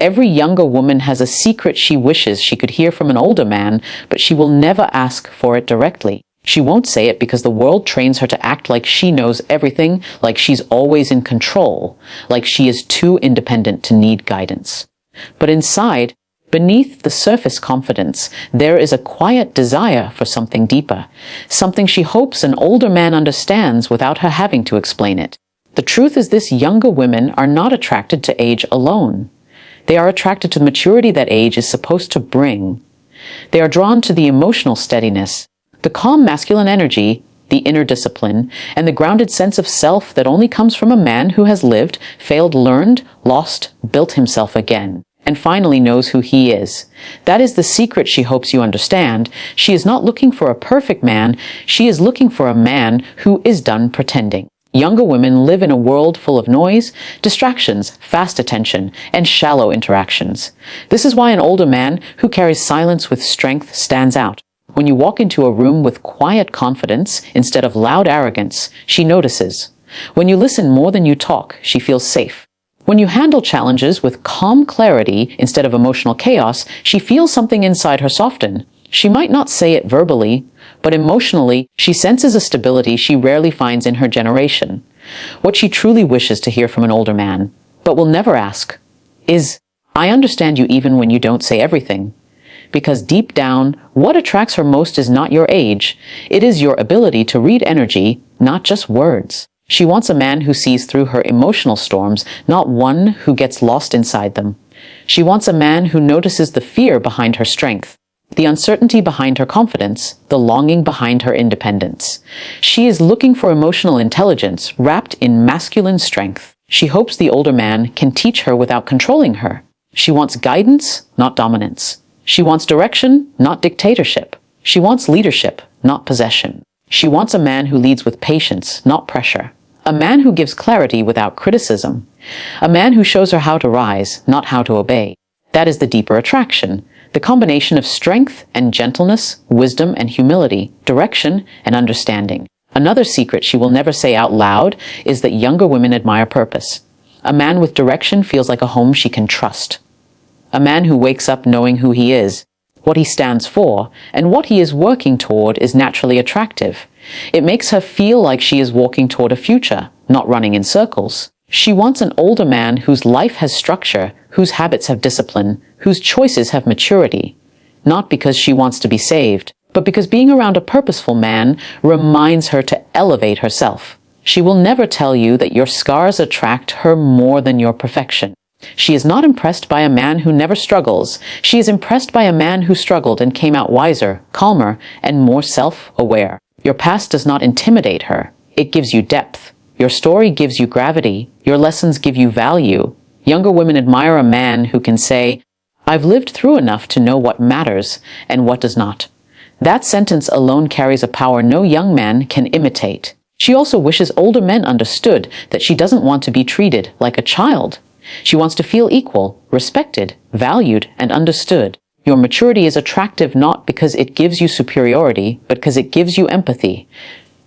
Every younger woman has a secret she wishes she could hear from an older man, but she will never ask for it directly. She won't say it because the world trains her to act like she knows everything, like she's always in control, like she is too independent to need guidance. But inside, beneath the surface confidence, there is a quiet desire for something deeper, something she hopes an older man understands without her having to explain it. The truth is this: younger women are not attracted to age alone. They are attracted to the maturity that age is supposed to bring. They are drawn to the emotional steadiness, the calm masculine energy, the inner discipline, and the grounded sense of self that only comes from a man who has lived, failed, learned, lost, built himself again, and finally knows who he is. That is the secret she hopes you understand. She is not looking for a perfect man. She is looking for a man who is done pretending. Younger women live in a world full of noise, distractions, fast attention, and shallow interactions. This is why an older man who carries silence with strength stands out. When you walk into a room with quiet confidence instead of loud arrogance, she notices. When you listen more than you talk, she feels safe. When you handle challenges with calm clarity instead of emotional chaos, she feels something inside her soften. She might not say it verbally, but emotionally, she senses a stability she rarely finds in her generation. What she truly wishes to hear from an older man, but will never ask, is, "I understand you even when you don't say everything." Because deep down, what attracts her most is not your age. It is your ability to read energy, not just words. She wants a man who sees through her emotional storms, not one who gets lost inside them. She wants a man who notices the fear behind her strength, the uncertainty behind her confidence, the longing behind her independence. She is looking for emotional intelligence wrapped in masculine strength. She hopes the older man can teach her without controlling her. She wants guidance, not dominance. She wants direction, not dictatorship. She wants leadership, not possession. She wants a man who leads with patience, not pressure. A man who gives clarity without criticism. A man who shows her how to rise, not how to obey. That is the deeper attraction. The combination of strength and gentleness, wisdom and humility, direction and understanding. Another secret she will never say out loud is that younger women admire purpose. A man with direction feels like a home she can trust. A man who wakes up knowing who he is, what he stands for, and what he is working toward is naturally attractive. It makes her feel like she is walking toward a future, not running in circles. She wants an older man whose life has structure, whose habits have discipline, whose choices have maturity. Not because she wants to be saved, but because being around a purposeful man reminds her to elevate herself. She will never tell you that your scars attract her more than your perfection. She is not impressed by a man who never struggles. She is impressed by a man who struggled and came out wiser, calmer, and more self-aware. Your past does not intimidate her. It gives you depth. Your story gives you gravity. Your lessons give you value. Younger women admire a man who can say, "I've lived through enough to know what matters and what does not." That sentence alone carries a power no young man can imitate. She also wishes older men understood that she doesn't want to be treated like a child. She wants to feel equal, respected, valued, and understood. Your maturity is attractive not because it gives you superiority, but because it gives you empathy.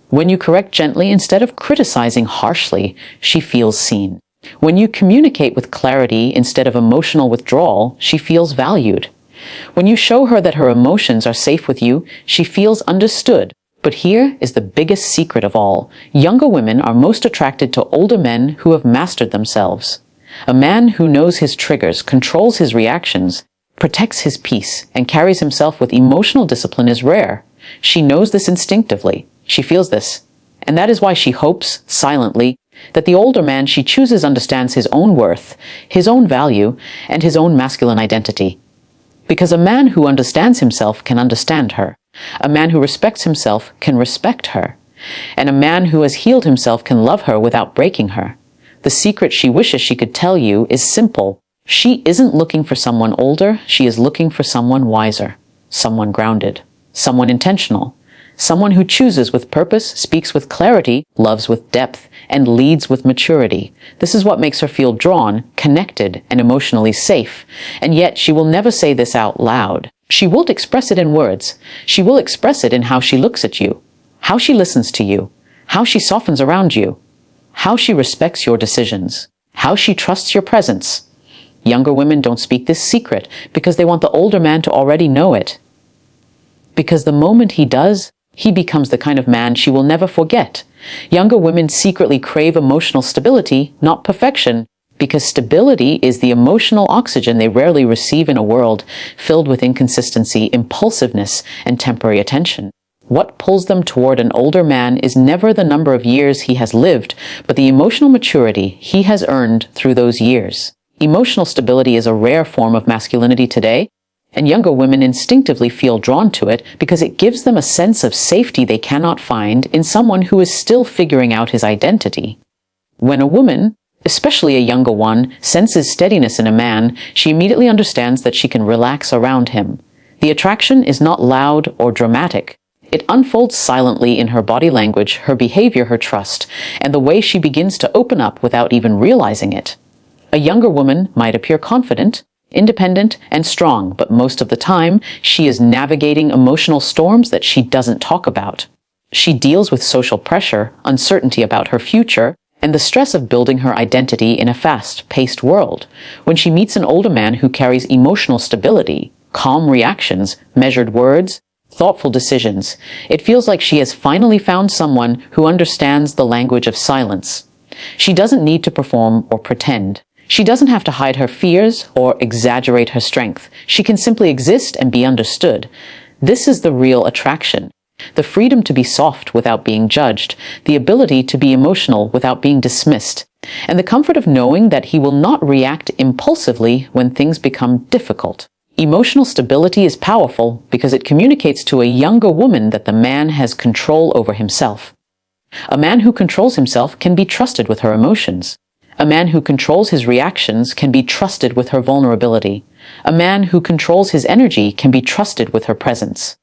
When you correct gently instead of criticizing harshly, she feels seen. When you communicate with clarity instead of emotional withdrawal, she feels valued. When you show her that her emotions are safe with you, she feels understood. But here is the biggest secret of all. Younger women are most attracted to older men who have mastered themselves. A man who knows his triggers, controls his reactions, protects his peace, and carries himself with emotional discipline is rare. She knows this instinctively. She feels this. And that is why she hopes, silently, that the older man she chooses understands his own worth, his own value, and his own masculine identity. Because a man who understands himself can understand her. A man who respects himself can respect her. And a man who has healed himself can love her without breaking her. The secret she wishes she could tell you is simple. She isn't looking for someone older, she is looking for someone wiser, someone grounded, someone intentional, someone who chooses with purpose, speaks with clarity, loves with depth, and leads with maturity. This is what makes her feel drawn, connected, and emotionally safe. And yet she will never say this out loud. She won't express it in words. She will express it in how she looks at you, how she listens to you, how she softens around you, how she respects your decisions, how she trusts your presence. Younger women don't speak this secret because they want the older man to already know it. Because the moment he does, he becomes the kind of man she will never forget. Younger women secretly crave emotional stability, not perfection, because stability is the emotional oxygen they rarely receive in a world filled with inconsistency, impulsiveness, and temporary attention. What pulls them toward an older man is never the number of years he has lived, but the emotional maturity he has earned through those years. Emotional stability is a rare form of masculinity today, and younger women instinctively feel drawn to it because it gives them a sense of safety they cannot find in someone who is still figuring out his identity. When a woman, especially a younger one, senses steadiness in a man, she immediately understands that she can relax around him. The attraction is not loud or dramatic. It unfolds silently in her body language, her behavior, her trust, and the way she begins to open up without even realizing it. A younger woman might appear confident, independent, and strong, but most of the time, she is navigating emotional storms that she doesn't talk about. She deals with social pressure, uncertainty about her future, and the stress of building her identity in a fast-paced world. When she meets an older man who carries emotional stability, calm reactions, measured words, thoughtful decisions, it feels like she has finally found someone who understands the language of silence. She doesn't need to perform or pretend. She doesn't have to hide her fears or exaggerate her strength. She can simply exist and be understood. This is the real attraction. The freedom to be soft without being judged, the ability to be emotional without being dismissed, and the comfort of knowing that he will not react impulsively when things become difficult. Emotional stability is powerful because it communicates to a younger woman that the man has control over himself. A man who controls himself can be trusted with her emotions. A man who controls his reactions can be trusted with her vulnerability. A man who controls his energy can be trusted with her presence.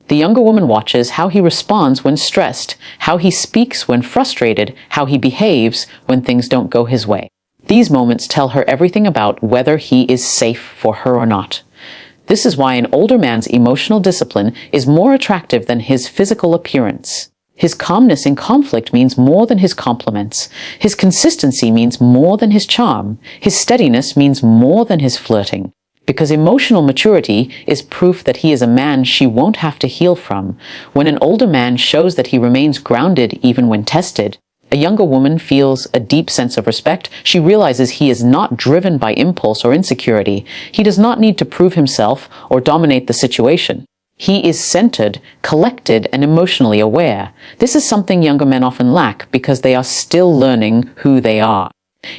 The younger woman watches how he responds when stressed, how he speaks when frustrated, how he behaves when things don't go his way. These moments tell her everything about whether he is safe for her or not. This is why an older man's emotional discipline is more attractive than his physical appearance. His calmness in conflict means more than his compliments. His consistency means more than his charm. His steadiness means more than his flirting. Because emotional maturity is proof that he is a man she won't have to heal from. When an older man shows that he remains grounded even when tested, a younger woman feels a deep sense of respect. She realizes he is not driven by impulse or insecurity. He does not need to prove himself or dominate the situation. He is centered, collected, and emotionally aware. This is something younger men often lack because they are still learning who they are.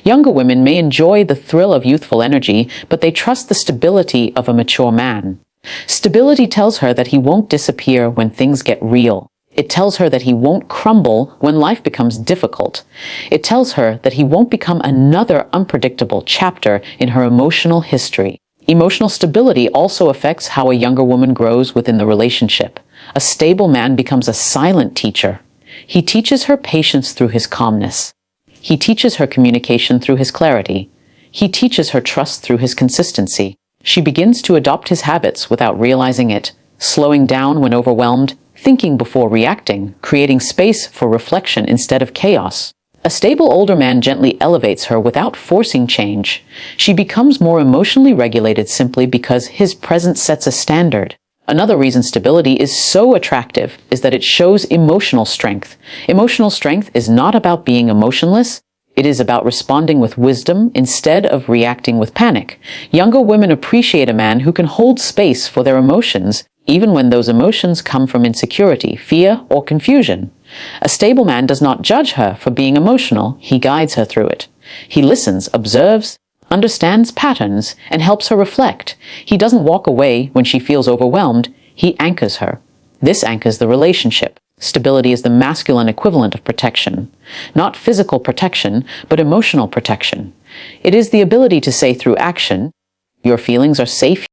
Younger women may enjoy the thrill of youthful energy, but they trust the stability of a mature man. Stability tells her that he won't disappear when things get real. It tells her that he won't crumble when life becomes difficult. It tells her that he won't become another unpredictable chapter in her emotional history. Emotional stability also affects how a younger woman grows within the relationship. A stable man becomes a silent teacher. He teaches her patience through his calmness. He teaches her communication through his clarity. He teaches her trust through his consistency. She begins to adopt his habits without realizing it, slowing down when overwhelmed, thinking before reacting, creating space for reflection instead of chaos. A stable older man gently elevates her without forcing change. She becomes more emotionally regulated simply because his presence sets a standard. Another reason stability is so attractive is that it shows emotional strength. Emotional strength is not about being emotionless. It is about responding with wisdom instead of reacting with panic. Younger women appreciate a man who can hold space for their emotions, even when those emotions come from insecurity, fear, or confusion. A stable man does not judge her for being emotional. He guides her through it. He listens, observes, understands patterns, and helps her reflect. He doesn't walk away when she feels overwhelmed. He anchors her. This anchors the relationship. Stability is the masculine equivalent of protection. Not physical protection, but emotional protection. It is the ability to say through action, "Your feelings are safe